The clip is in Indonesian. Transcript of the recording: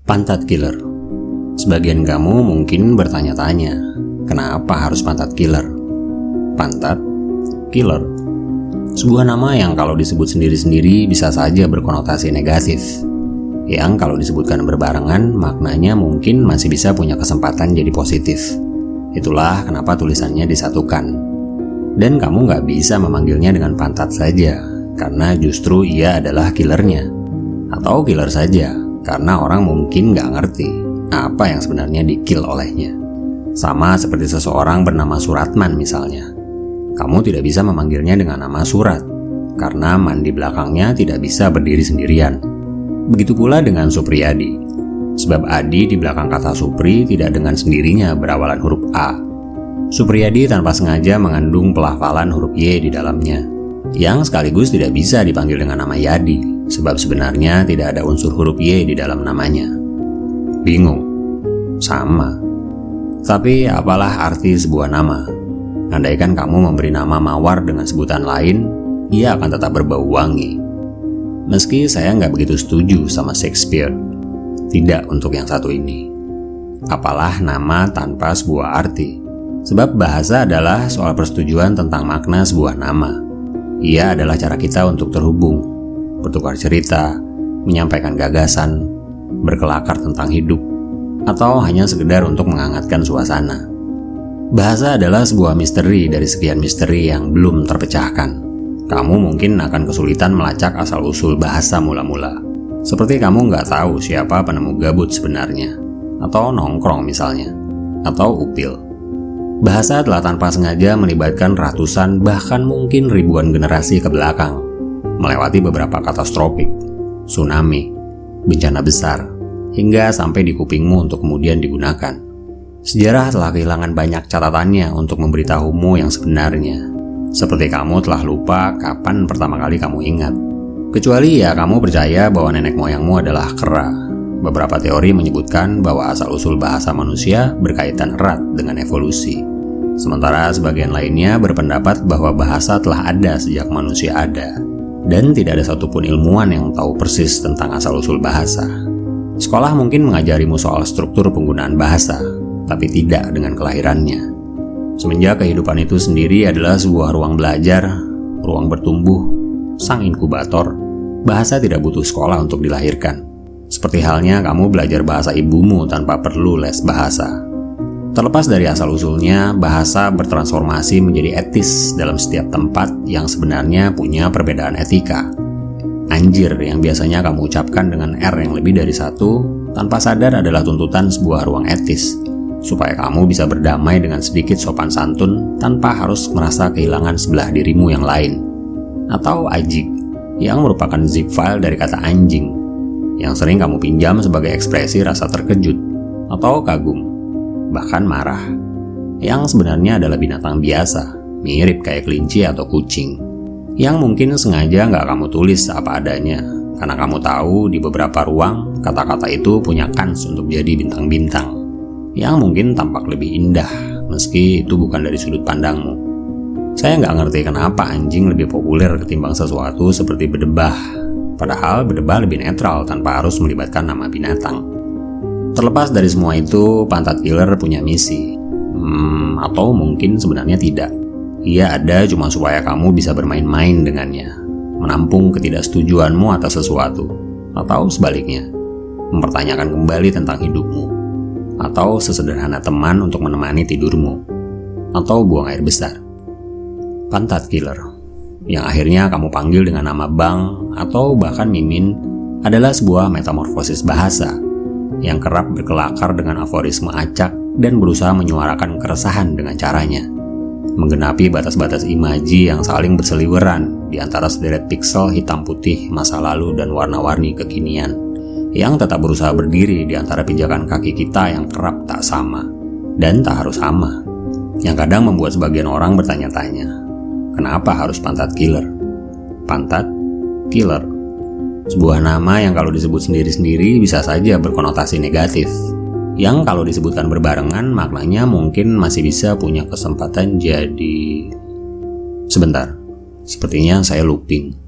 Pantat killer. Sebagian kamu mungkin bertanya-tanya, kenapa harus pantat killer? Pantat killer. Sebuah nama yang kalau disebut sendiri-sendiri bisa saja berkonotasi negatif. Yang kalau disebutkan berbarengan, maknanya mungkin masih bisa punya kesempatan jadi positif. Itulah kenapa tulisannya disatukan. Dan kamu gak bisa memanggilnya dengan pantat saja, karena justru ia adalah killernya. Atau killer saja, karena orang mungkin gak ngerti apa yang sebenarnya di-kill olehnya. Sama seperti seseorang bernama Suratman misalnya. Kamu tidak bisa memanggilnya dengan nama Surat, karena man di belakangnya tidak bisa berdiri sendirian. Begitu pula dengan Supriyadi. Sebab Adi di belakang kata Supri tidak dengan sendirinya berawalan huruf A. Supriyadi tanpa sengaja mengandung pelafalan huruf Y di dalamnya, yang sekaligus tidak bisa dipanggil dengan nama Yadi, sebab sebenarnya tidak ada unsur huruf Y di dalam namanya. Bingung? Sama. Tapi apalah arti sebuah nama? Andaikan kamu memberi nama Mawar dengan sebutan lain, ia akan tetap berbau wangi. Meski saya nggak begitu setuju sama Shakespeare. Tidak untuk yang satu ini. Apalah nama tanpa sebuah arti? Sebab bahasa adalah soal persetujuan tentang makna sebuah nama. Ia adalah cara kita untuk terhubung, bertukar cerita, menyampaikan gagasan, berkelakar tentang hidup, atau hanya sekedar untuk menghangatkan suasana. Bahasa adalah sebuah misteri dari sekian misteri yang belum terpecahkan. Kamu mungkin akan kesulitan melacak asal-usul bahasa mula-mula. Seperti kamu nggak tahu siapa penemu gabut sebenarnya, atau nongkrong misalnya, atau upil. Bahasa telah tanpa sengaja melibatkan ratusan bahkan mungkin ribuan generasi ke belakang, melewati beberapa katastrofik, tsunami, bencana besar, hingga sampai di kupingmu untuk kemudian digunakan. Sejarah telah kehilangan banyak catatannya untuk memberitahumu yang sebenarnya. Seperti kamu telah lupa kapan pertama kali kamu ingat. Kecuali ya kamu percaya bahwa nenek moyangmu adalah kera. Beberapa teori menyebutkan bahwa asal-usul bahasa manusia berkaitan erat dengan evolusi. Sementara sebagian lainnya berpendapat bahwa bahasa telah ada sejak manusia ada. Dan tidak ada satupun ilmuwan yang tahu persis tentang asal-usul bahasa. Sekolah mungkin mengajarimu soal struktur penggunaan bahasa, tapi tidak dengan kelahirannya. Semenjak kehidupan itu sendiri adalah sebuah ruang belajar, ruang bertumbuh, sang inkubator, bahasa tidak butuh sekolah untuk dilahirkan. Seperti halnya kamu belajar bahasa ibumu tanpa perlu les bahasa. Terlepas dari asal-usulnya, bahasa bertransformasi menjadi etis dalam setiap tempat yang sebenarnya punya perbedaan etika. Anjir yang biasanya kamu ucapkan dengan R yang lebih dari satu, tanpa sadar adalah tuntutan sebuah ruang etis, supaya kamu bisa berdamai dengan sedikit sopan santun tanpa harus merasa kehilangan sebelah dirimu yang lain. Atau ajik, yang merupakan zip file dari kata anjing, yang sering kamu pinjam sebagai ekspresi rasa terkejut, atau kagum, bahkan marah, yang sebenarnya adalah binatang biasa, mirip kayak kelinci atau kucing, yang mungkin sengaja nggak kamu tulis apa adanya, karena kamu tahu di beberapa ruang, kata-kata itu punya kans untuk jadi bintang-bintang, yang mungkin tampak lebih indah, meski itu bukan dari sudut pandangmu. Saya nggak ngerti kenapa anjing lebih populer ketimbang sesuatu seperti berdebah, padahal berdebah lebih netral tanpa harus melibatkan nama binatang. Terlepas dari semua itu, pantat killer punya misi. Atau mungkin sebenarnya tidak. Ia ada cuma supaya kamu bisa bermain-main dengannya, menampung ketidaksetujuanmu atas sesuatu, atau sebaliknya, mempertanyakan kembali tentang hidupmu, atau sesederhana teman untuk menemani tidurmu, atau buang air besar. Pantat killer, yang akhirnya kamu panggil dengan nama Bang atau bahkan Mimin, adalah sebuah metamorfosis bahasa yang kerap berkelakar dengan aforisme acak dan berusaha menyuarakan keresahan dengan caranya, menggenapi batas-batas imaji yang saling berseliweran di antara sederet piksel hitam putih masa lalu dan warna-warni kekinian, yang tetap berusaha berdiri di antara pijakan kaki kita yang kerap tak sama, dan tak harus sama, yang kadang membuat sebagian orang bertanya-tanya, kenapa harus pantat killer? Pantat killer. Sebuah nama yang kalau disebut sendiri-sendiri bisa saja berkonotasi negatif, yang kalau disebutkan berbarengan maknanya mungkin masih bisa punya kesempatan jadi... Sebentar, sepertinya saya looping.